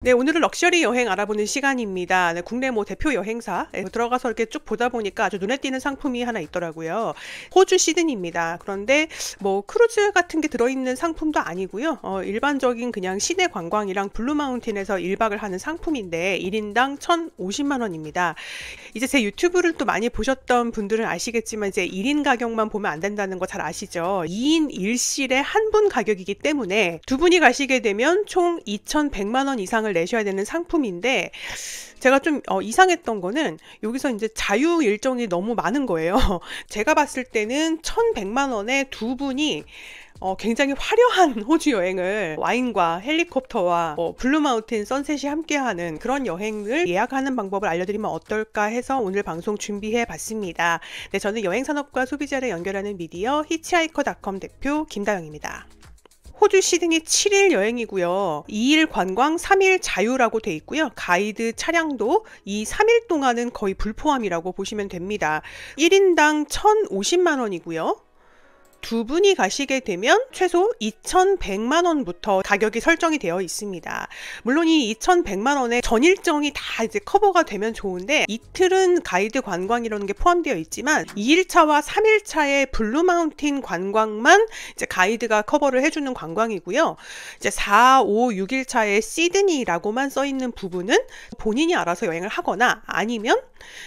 네, 오늘은 럭셔리 여행 알아보는 시간입니다. 네, 국내 대표 여행사 들어가서 이렇게 쭉 보다 보니까 아주 눈에 띄는 상품이 하나 있더라고요. 호주 시드니입니다. 그런데 크루즈 같은 게 들어있는 상품도 아니고요. 일반적인 그냥 시내 관광이랑 블루마운틴에서 1박을 하는 상품인데 1인당 1,050만 원입니다. 이제 제 유튜브를 또 많이 보셨던 분들은 아시겠지만 이제 1인 가격만 보면 안 된다는 거 잘 아시죠? 2인 1실에 한 분 가격이기 때문에 두 분이 가시게 되면 총 2,100만 원 이상을 내셔야 되는 상품인데, 제가 좀 이상했던 거는 여기서 이제 자유 일정이 너무 많은 거예요. 제가 봤을 때는 1,100만 원에 두 분이 굉장히 화려한 호주 여행을 와인과 헬리콥터와 블루마운틴 선셋이 함께하는 그런 여행을 예약하는 방법을 알려드리면 어떨까 해서 오늘 방송 준비해 봤습니다. 네, 저는 여행산업과 소비자를 연결하는 미디어 히치하이커닷컴 대표 김다영입니다. 호주 시드니 7일 여행이고요. 2일 관광, 3일 자유라고 돼 있고요. 가이드 차량도 이 3일 동안은 거의 불포함이라고 보시면 됩니다. 1인당 1,050만 원이고요. 두 분이 가시게 되면 최소 2,100만 원부터 가격이 설정이 되어 있습니다. 물론 이 2,100만 원에 전 일정이 다 이제 커버가 되면 좋은데, 이틀은 가이드 관광이라는 게 포함되어 있지만 2일차와 3일차의 블루마운틴 관광만 이제 가이드가 커버를 해주는 관광이고요. 이제 4, 5, 6일차의 시드니라고만 써 있는 부분은 본인이 알아서 여행을 하거나 아니면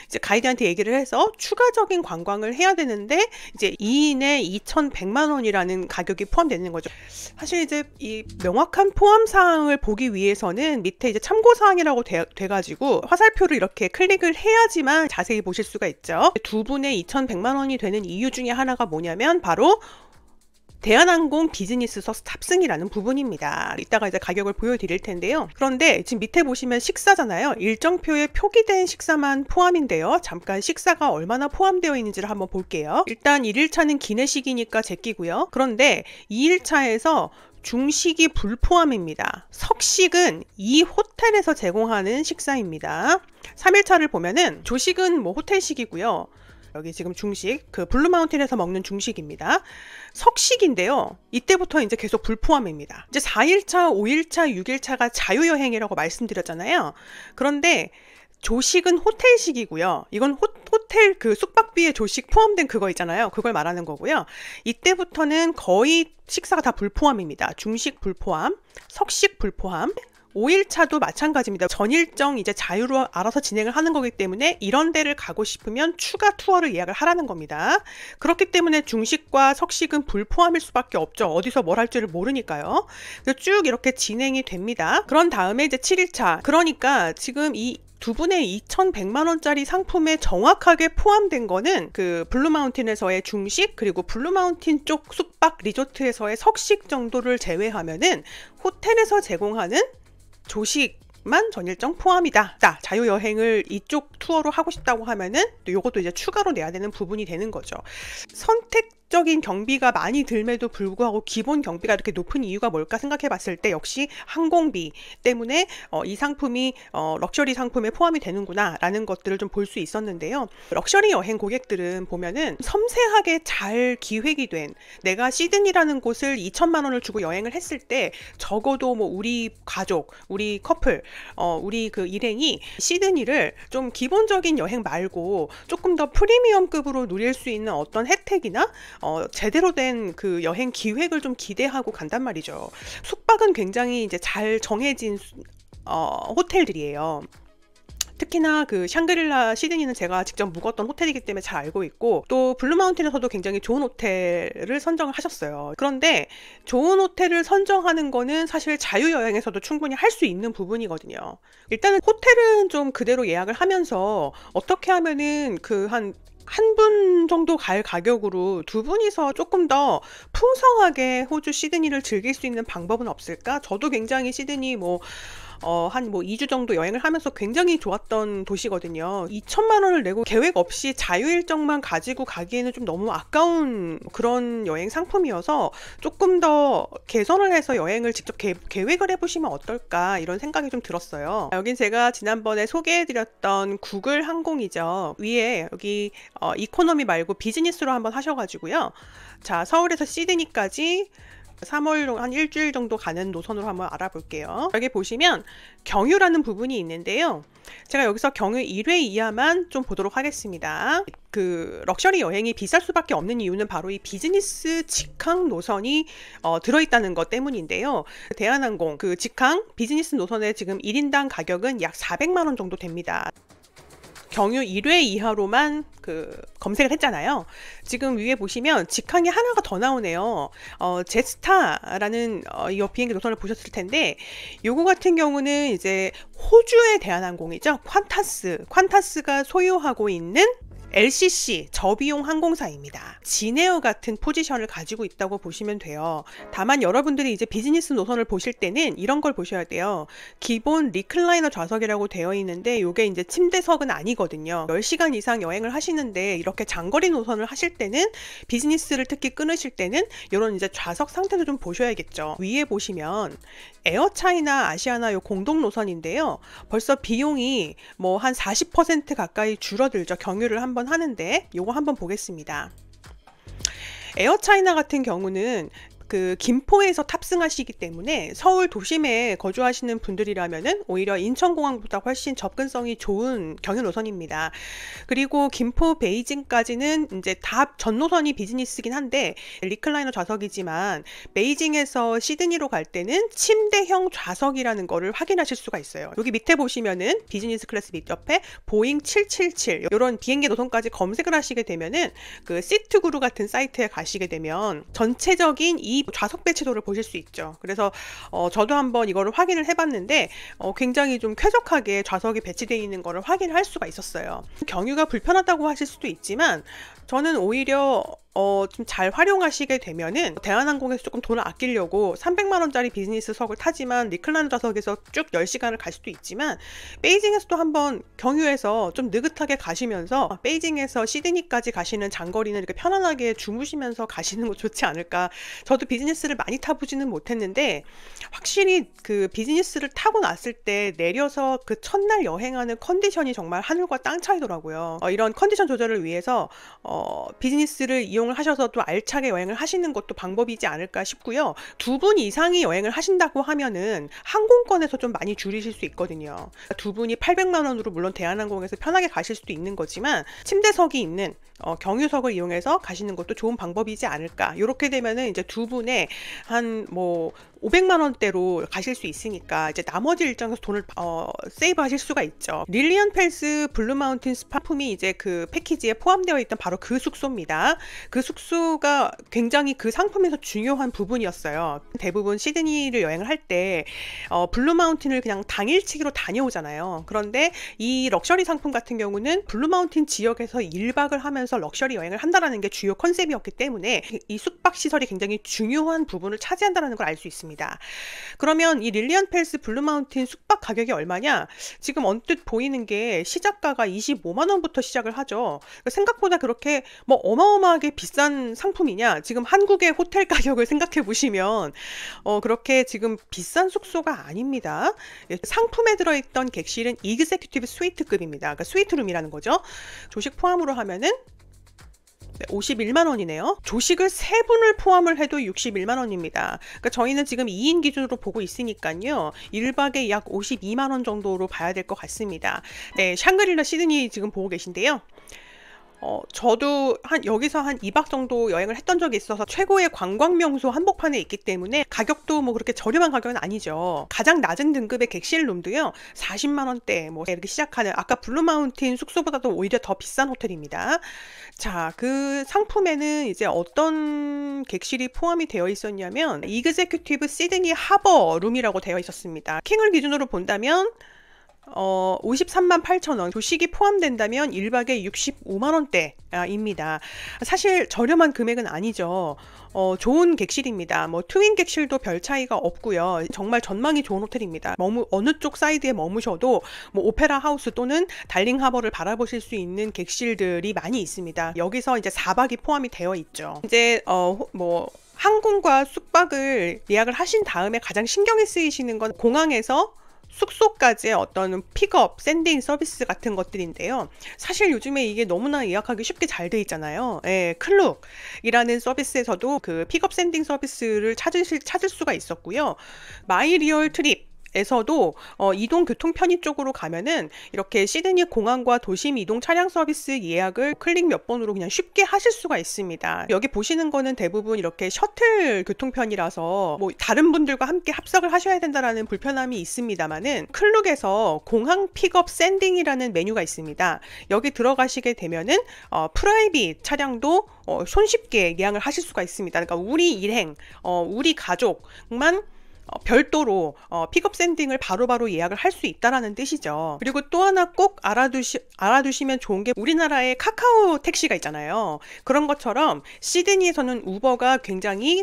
이제 가이드한테 얘기를 해서 추가적인 관광을 해야 되는데, 이제 2인에 2,100만 원이라는 가격이 포함되는 거죠. 사실 이제 이 명확한 포함 사항을 보기 위해서는 밑에 이제 참고 사항이라고 돼가지고 화살표를 이렇게 클릭을 해야지만 자세히 보실 수가 있죠. 두 분의 2,100만 원이 되는 이유 중에 하나가 뭐냐면 바로 대한항공 비즈니스석 탑승이라는 부분입니다. 이따가 이제 가격을 보여드릴 텐데요. 그런데 지금 밑에 보시면 식사잖아요. 일정표에 표기된 식사만 포함인데요. 잠깐 식사가 얼마나 포함되어 있는지를 한번 볼게요. 일단 1일차는 기내식이니까 제끼고요. 그런데 2일차에서 중식이 불포함입니다. 석식은 이 호텔에서 제공하는 식사입니다. 3일차를 보면은 조식은 호텔식이고요. 여기 지금 중식, 그 블루마운틴에서 먹는 중식입니다. 석식인데요. 이때부터 이제 계속 불포함입니다. 이제 4일차, 5일차, 6일차가 자유여행이라고 말씀드렸잖아요. 그런데 조식은 호텔식이고요. 이건 호텔 그 숙박비에 조식 포함된 그거 있잖아요. 그걸 말하는 거고요. 이때부터는 거의 식사가 다 불포함입니다. 중식 불포함, 석식 불포함. 5일차도 마찬가지입니다. 전일정 이제 자유로 알아서 진행을 하는 거기 때문에 이런 데를 가고 싶으면 추가 투어를 예약을 하라는 겁니다. 그렇기 때문에 중식과 석식은 불포함일 수밖에 없죠. 어디서 뭘 할지를 모르니까요. 그래서 쭉 이렇게 진행이 됩니다. 그런 다음에 이제 7일차. 그러니까 지금 이 두 분의 2,100만 원짜리 상품에 정확하게 포함된 거는 그 블루마운틴에서의 중식, 그리고 블루마운틴 쪽 숙박 리조트에서의 석식 정도를 제외하면은 호텔에서 제공하는 조식만 전일정 포함이다. 자, 자유여행을 이쪽 투어로 하고 싶다고 하면은 또 요것도 이제 추가로 내야 되는 부분이 되는 거죠. 선택적인 경비가 많이 들매도 불구하고 기본 경비가 이렇게 높은 이유가 뭘까 생각해 봤을 때 역시 항공비 때문에 이 상품이 럭셔리 상품에 포함이 되는구나 라는 것들을 좀 볼 수 있었는데요. 럭셔리 여행 고객들은 보면은 섬세하게 잘 기획이 된, 내가 시드니라는 곳을 2,000만 원을 주고 여행을 했을 때 적어도 우리 가족, 우리 커플, 우리 그 일행이 시드니를 좀 기본적인 여행 말고 조금 더 프리미엄급으로 누릴 수 있는 어떤 혜택이나 제대로 된 그 여행 기획을 좀 기대하고 간단 말이죠. 숙박은 굉장히 이제 잘 정해진 호텔들이에요. 특히나 그 샹그릴라 시드니는 제가 직접 묵었던 호텔이기 때문에 잘 알고 있고, 또 블루마운틴에서도 굉장히 좋은 호텔을 선정을 하셨어요. 그런데 좋은 호텔을 선정하는 거는 사실 자유여행에서도 충분히 할 수 있는 부분이거든요. 일단은 호텔은 좀 그대로 예약을 하면서 어떻게 하면은 그 한 분 정도 갈 가격으로 두 분이서 조금 더 풍성하게 호주 시드니를 즐길 수 있는 방법은 없을까? 저도 굉장히 시드니 한 2주 정도 여행을 하면서 굉장히 좋았던 도시거든요. 2,000만 원을 내고 계획 없이 자유일정만 가지고 가기에는 좀 너무 아까운 그런 여행 상품이어서 조금 더 개선을 해서 여행을 직접 계획을 해보시면 어떨까, 이런 생각이 좀 들었어요. 여긴 제가 지난번에 소개해드렸던 구글 항공이죠. 위에 여기 이코노미 말고 비즈니스로 한번 하셔가지고요. 자, 서울에서 시드니까지 3월 한 일주일 정도 가는 노선으로 한번 알아볼게요. 여기 보시면 경유라는 부분이 있는데요. 제가 여기서 경유 1회 이하만 좀 보도록 하겠습니다. 그 럭셔리 여행이 비쌀 수밖에 없는 이유는 바로 이 비즈니스 직항 노선이 들어있다는 것 때문인데요. 대한항공 그 직항 비즈니스 노선의 지금 1인당 가격은 약 400만 원 정도 됩니다. 경유 1회 이하로만 검색을 했잖아요. 지금 위에 보시면 직항이 하나가 더 나오네요. 제스타라는 이 비행기 노선을 보셨을 텐데, 요거 같은 경우는 이제 호주의 대한항공이죠. 퀀타스가 소유하고 있는 LCC 저비용 항공사입니다. 진에어 같은 포지션을 가지고 있다고 보시면 돼요. 다만 여러분들이 이제 비즈니스 노선을 보실 때는 이런 걸 보셔야 돼요. 기본 리클라이너 좌석이라고 되어 있는데 이게 이제 침대석은 아니거든요. 10시간 이상 여행을 하시는데 이렇게 장거리 노선을 하실 때는, 비즈니스를 특히 끊으실 때는 이런 이제 좌석 상태도 좀 보셔야겠죠. 위에 보시면 에어차이나 아시아나 요 공동 노선인데요. 벌써 비용이 뭐 한 40% 가까이 줄어들죠. 경유를 한번 하는데 요거 한번 보겠습니다. 에어차이나 같은 경우는 그 김포에서 탑승하시기 때문에 서울 도심에 거주하시는 분들이라면은 오히려 인천공항보다 훨씬 접근성이 좋은 경유 노선입니다. 그리고 김포 베이징까지는 이제 다 전 노선이 비즈니스긴 한데 리클라이너 좌석이지만, 베이징에서 시드니로 갈 때는 침대형 좌석이라는 거를 확인하실 수가 있어요. 여기 밑에 보시면은 비즈니스 클래스 밑 옆에 보잉 777 이런 비행기 노선까지 검색을 하시게 되면은 그 시트구루 같은 사이트에 가시게 되면 전체적인 이 좌석 배치도를 보실 수 있죠. 그래서 저도 한번 이거를 확인을 해봤는데 굉장히 좀 쾌적하게 좌석이 배치되어 있는 거를 확인할 수가 있었어요. 경유가 불편하다고 하실 수도 있지만, 저는 오히려 좀 잘 활용하시게 되면은 대한항공에서 조금 돈을 아끼려고 300만 원짜리 비즈니스석을 타지만 리클라이너 좌석에서 쭉 10시간을 갈 수도 있지만, 베이징에서도 한번 경유해서 좀 느긋하게 가시면서 베이징에서 시드니까지 가시는 장거리는 이렇게 편안하게 주무시면서 가시는 거 좋지 않을까. 저도 비즈니스를 많이 타보지는 못했는데 확실히 그 비즈니스를 타고 났을 때 내려서 그 첫날 여행하는 컨디션이 정말 하늘과 땅 차이더라고요. 이런 컨디션 조절을 위해서 비즈니스를 이용을 하셔서 또 알차게 여행을 하시는 것도 방법이지 않을까 싶고요. 2분 이상이 여행을 하신다고 하면은 항공권에서 좀 많이 줄이실 수 있거든요. 2분이 800만 원으로 물론 대한항공에서 편하게 가실 수도 있는 거지만, 침대석이 있는 경유석을 이용해서 가시는 것도 좋은 방법이지 않을까. 이렇게 되면은 이제 2분에 한 뭐 500만 원대로 가실 수 있으니까 이제 나머지 일정에서 돈을 세이브 하실 수가 있죠. 릴리언 펠스 블루 마운틴 스파품이 이제 그 패키지에 포함되어 있던 바로 그 숙소입니다. 그 숙소가 굉장히 그 상품에서 중요한 부분이었어요. 대부분 시드니를 여행을 할 때 블루 마운틴을 그냥 당일치기로 다녀오잖아요. 그런데 이 럭셔리 상품 같은 경우는 블루 마운틴 지역에서 1박을 하면서 럭셔리 여행을 한다는 게 주요 컨셉이었기 때문에 이 숙박 시설이 굉장히 중요한 부분을 차지한다는 걸 알 수 있습니다. 그러면 이 릴리언 펠스 블루 마운틴 숙박 가격이 얼마냐? 지금 언뜻 보이는 게 시작가가 25만 원부터 시작을 하죠. 생각보다 그렇게 뭐 어마어마하게 비싼 상품이냐? 지금 한국의 호텔 가격을 생각해 보시면 그렇게 지금 비싼 숙소가 아닙니다. 상품에 들어있던 객실은 이그제큐티브 스위트급입니다. 그러니까 스위트룸이라는 거죠. 조식 포함으로 하면은 51만 원이네요. 조식을 3분을 포함을 해도 61만 원입니다. 그러니까 저희는 지금 2인 기준으로 보고 있으니까요. 1박에 약 52만 원 정도로 봐야 될 것 같습니다. 네, 샹그릴라 시드니 지금 보고 계신데요. 저도 여기서 한 2박 정도 여행을 했던 적이 있어서 최고의 관광 명소 한복판에 있기 때문에 가격도 뭐 그렇게 저렴한 가격은 아니죠. 가장 낮은 등급의 객실룸도요 40만 원대 뭐 이렇게 시작하는, 아까 블루 마운틴 숙소보다도 오히려 더 비싼 호텔입니다. 자, 그 상품에는 이제 어떤 객실이 포함이 되어 있었냐면 이그제큐티브 시드니 하버 룸이라고 되어 있었습니다. 킹을 기준으로 본다면 53만 8천 원, 조식이 포함된다면 1박에 65만 원대입니다. 사실 저렴한 금액은 아니죠. 좋은 객실입니다. 뭐 트윈 객실도 별 차이가 없고요. 정말 전망이 좋은 호텔입니다. 어느 쪽 사이드에 머무셔도 뭐 오페라 하우스 또는 달링 하버를 바라보실 수 있는 객실들이 많이 있습니다. 여기서 이제 4박이 포함이 되어 있죠. 이제 뭐 항공과 숙박을 예약을 하신 다음에 가장 신경이 쓰이시는 건 공항에서 숙소까지의 어떤 픽업, 샌딩 서비스 같은 것들인데요. 사실 요즘에 이게 너무나 예약하기 쉽게 잘 돼 있잖아요. 예, 클룩이라는 서비스에서도 그 픽업 샌딩 서비스를 찾을 수가 있었고요. 마이 리얼 트립 에서도 이동 교통 편의 쪽으로 가면은 이렇게 시드니 공항과 도심 이동 차량 서비스 예약을 클릭 몇 번으로 그냥 쉽게 하실 수가 있습니다. 여기 보시는 거는 대부분 이렇게 셔틀 교통 편이라서 뭐 다른 분들과 함께 합석을 하셔야 된다라는 불편함이 있습니다만은 클룩에서 공항 픽업 샌딩이라는 메뉴가 있습니다. 여기 들어가시게 되면은 프라이빗 차량도 손쉽게 예약을 하실 수가 있습니다. 그러니까 우리 일행, 우리 가족만 별도로 픽업 샌딩을 바로바로 예약을 할 수 있다라는 뜻이죠. 그리고 또 하나 꼭 알아두시면 좋은 게 우리나라에 카카오 택시가 있잖아요. 그런 것처럼 시드니에서는 우버가 굉장히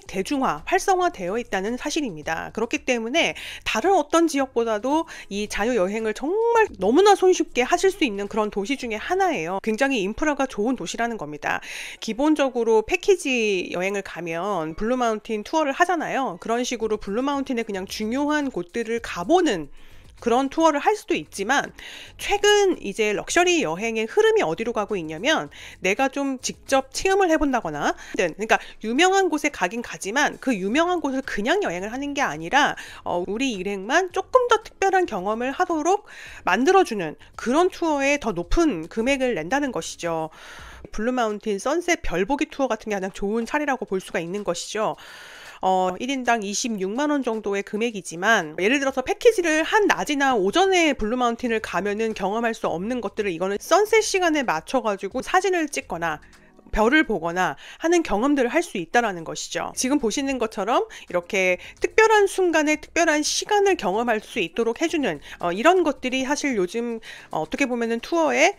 활성화되어 있다는 사실입니다. 그렇기 때문에 다른 어떤 지역보다도 이 자유여행을 정말 너무나 손쉽게 하실 수 있는 그런 도시 중에 하나예요. 굉장히 인프라가 좋은 도시라는 겁니다. 기본적으로 패키지 여행을 가면 블루마운틴 투어를 하잖아요. 그런 식으로 블루마운틴에 그냥 중요한 곳들을 가보는 그런 투어를 할 수도 있지만, 최근 이제 럭셔리 여행의 흐름이 어디로 가고 있냐면 내가 좀 직접 체험을 해본다거나, 그러니까 유명한 곳에 가긴 가지만 그 유명한 곳을 그냥 여행을 하는 게 아니라 우리 일행만 조금 더 특별한 경험을 하도록 만들어주는 그런 투어에 더 높은 금액을 낸다는 것이죠. 블루마운틴 선셋 별보기 투어 같은 게 가장 좋은 사례라고 볼 수가 있는 것이죠. 1인당 26만 원 정도의 금액이지만, 예를 들어서 패키지를 한 낮이나 오전에 블루마운틴을 가면은 경험할 수 없는 것들을 이거는 선셋 시간에 맞춰가지고 사진을 찍거나 별을 보거나 하는 경험들을 할 수 있다라는 것이죠. 지금 보시는 것처럼 이렇게 특별한 순간에 특별한 시간을 경험할 수 있도록 해주는 이런 것들이 사실 요즘 어떻게 보면은 투어의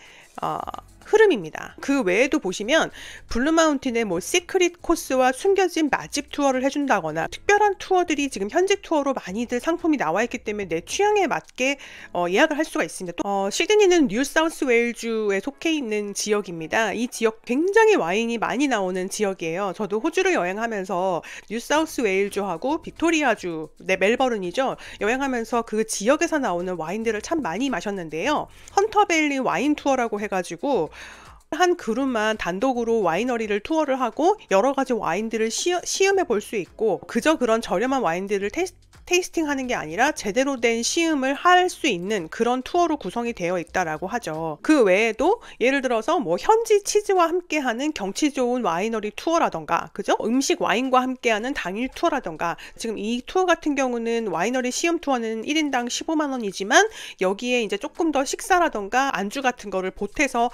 흐름입니다. 그 외에도 보시면 블루마운틴의 뭐 시크릿 코스와 숨겨진 맛집 투어를 해준다거나 특별한 투어들이 지금 현지 투어로 많이들 상품이 나와 있기 때문에 내 취향에 맞게 예약을 할 수가 있습니다. 또 시드니는 뉴사우스웨일주에 속해 있는 지역입니다. 이 지역 굉장히 와인이 많이 나오는 지역이에요. 저도 호주를 여행하면서 뉴사우스웨일주하고 빅토리아주, 멜버른이죠, 여행하면서 그 지역에서 나오는 와인들을 참 많이 마셨는데요. 헌터밸리 와인 투어라고 해가지고 한 그룹만 단독으로 와이너리를 투어를 하고 여러 가지 와인들을 시음해 볼 수 있고, 그저 그런 저렴한 와인들을 테이스팅 하는 게 아니라 제대로 된 시음을 할 수 있는 그런 투어로 구성이 되어 있다라고 하죠. 그 외에도 예를 들어서 뭐 현지 치즈와 함께하는 경치 좋은 와이너리 투어라던가, 그죠? 음식 와인과 함께하는 당일 투어라던가, 지금 이 투어 같은 경우는 와이너리 시음 투어는 1인당 15만 원이지만 여기에 이제 조금 더 식사라던가 안주 같은 거를 보태서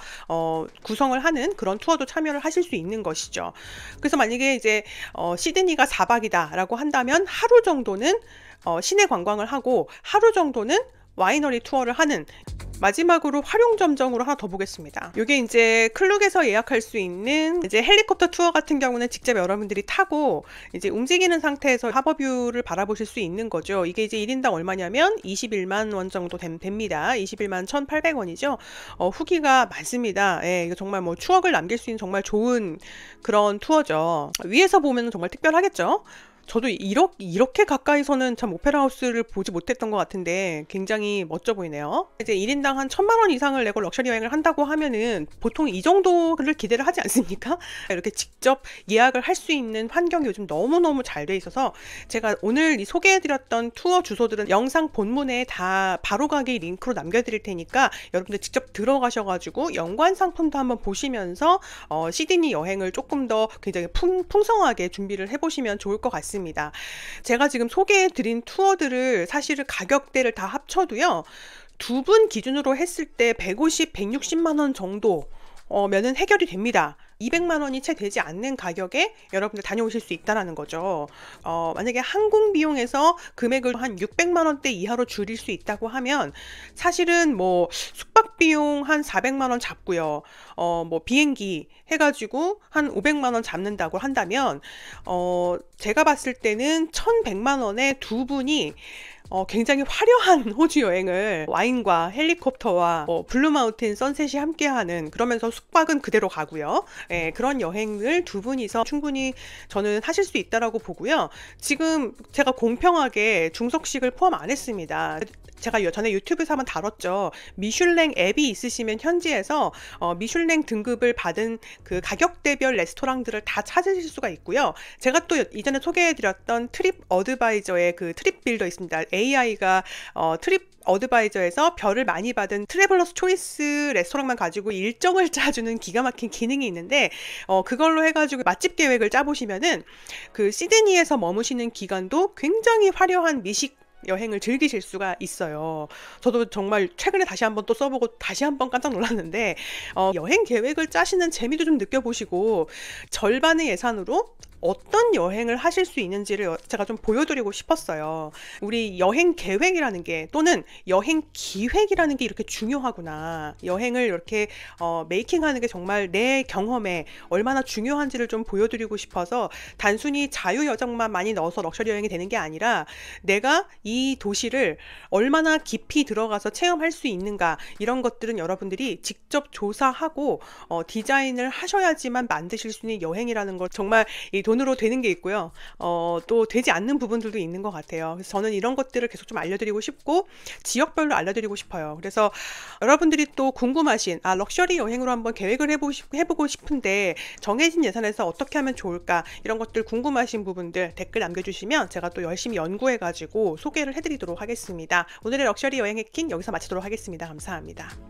구성을 하는 그런 투어도 참여를 하실 수 있는 것이죠. 그래서 만약에 이제 시드니가 4박이다 라고 한다면 하루 정도는 시내 관광을 하고 하루 정도는 와이너리 투어를 하는, 마지막으로 활용점정으로 하나 더 보겠습니다. 이게 이제 클룩에서 예약할 수 있는 이제 헬리콥터 투어 같은 경우는 직접 여러분들이 타고 이제 움직이는 상태에서 하버뷰를 바라보실 수 있는 거죠. 이게 이제 1인당 얼마냐면 21만 원 정도 됩니다. 21만 1,800원이죠. 후기가 많습니다. 예, 이거 정말 뭐 추억을 남길 수 있는 정말 좋은 그런 투어죠. 위에서 보면 정말 특별하겠죠. 저도 이렇게 가까이서는 참 오페라 하우스를 보지 못했던 것 같은데 굉장히 멋져 보이네요. 이제 1인당 한 1,000만 원 이상을 내고 럭셔리 여행을 한다고 하면은 보통 이 정도를 기대를 하지 않습니까? 이렇게 직접 예약을 할 수 있는 환경이 요즘 너무너무 잘 돼 있어서 제가 오늘 소개해드렸던 투어 주소들은 영상 본문에 다 바로가기 링크로 남겨드릴 테니까 여러분들 직접 들어가셔가지고 연관 상품도 한번 보시면서 시드니 여행을 조금 더 굉장히 풍성하게 준비를 해보시면 좋을 것 같습니다. 제가 지금 소개해드린 투어들을 사실은 가격대를 다 합쳐도요, 두 분 기준으로 했을 때 150, 160만 원 정도 면은 해결이 됩니다. 200만 원이 채 되지 않는 가격에 여러분들 다녀오실 수 있다는 거죠. 만약에 항공 비용에서 금액을 한 600만 원대 이하로 줄일 수 있다고 하면 사실은 뭐 숙박 비용 한 400만 원 잡고요. 뭐 비행기 해가지고 한 500만 원 잡는다고 한다면 제가 봤을 때는 1,100만 원에 두 분이 굉장히 화려한 호주 여행을 와인과 헬리콥터와 블루마운틴 선셋이 함께하는, 그러면서 숙박은 그대로 가고요. 예, 그런 여행을 두 분이서 충분히 저는 하실 수 있다라고 보고요. 지금 제가 공평하게 중석식을 포함 안 했습니다. 제가 전에 유튜브에서 한번 다뤘죠. 미슐랭 앱이 있으시면 현지에서 미슐랭 등급을 받은 그 가격대별 레스토랑들을 다 찾으실 수가 있고요. 제가 또 이전에 소개해드렸던 트립 어드바이저의 그 트립 빌더 있습니다. AI가 트립 어드바이저에서 별을 많이 받은 트래블러스 초이스 레스토랑만 가지고 일정을 짜주는 기가 막힌 기능이 있는데, 그걸로 해가지고 맛집 계획을 짜보시면은 그 시드니에서 머무시는 기간도 굉장히 화려한 미식 여행을 즐기실 수가 있어요. 저도 정말 최근에 다시 한번 또 써보고 다시 한번 깜짝 놀랐는데, 여행 계획을 짜시는 재미도 좀 느껴보시고 절반의 예산으로 어떤 여행을 하실 수 있는지를 제가 좀 보여드리고 싶었어요. 우리 여행 계획이라는 게, 또는 여행 기획이라는 게 이렇게 중요하구나. 여행을 이렇게 메이킹하는 게 정말 내 경험에 얼마나 중요한지를 좀 보여드리고 싶어서, 단순히 자유여정만 많이 넣어서 럭셔리 여행이 되는 게 아니라 내가 이 도시를 얼마나 깊이 들어가서 체험할 수 있는가, 이런 것들은 여러분들이 직접 조사하고 디자인을 하셔야지만 만드실 수 있는 여행이라는 걸, 정말 이 돈으로 되는 게 있고요. 또 되지 않는 부분들도 있는 것 같아요. 그래서 저는 이런 것들을 계속 좀 알려드리고 싶고, 지역별로 알려드리고 싶어요. 그래서 여러분들이 또 궁금하신, 럭셔리 여행으로 한번 계획을 해보고 싶은데 정해진 예산에서 어떻게 하면 좋을까, 이런 것들 궁금하신 부분들 댓글 남겨주시면 제가 또 열심히 연구해가지고 소개를 해드리도록 하겠습니다. 오늘의 럭셔리 여행 해킹 여기서 마치도록 하겠습니다. 감사합니다.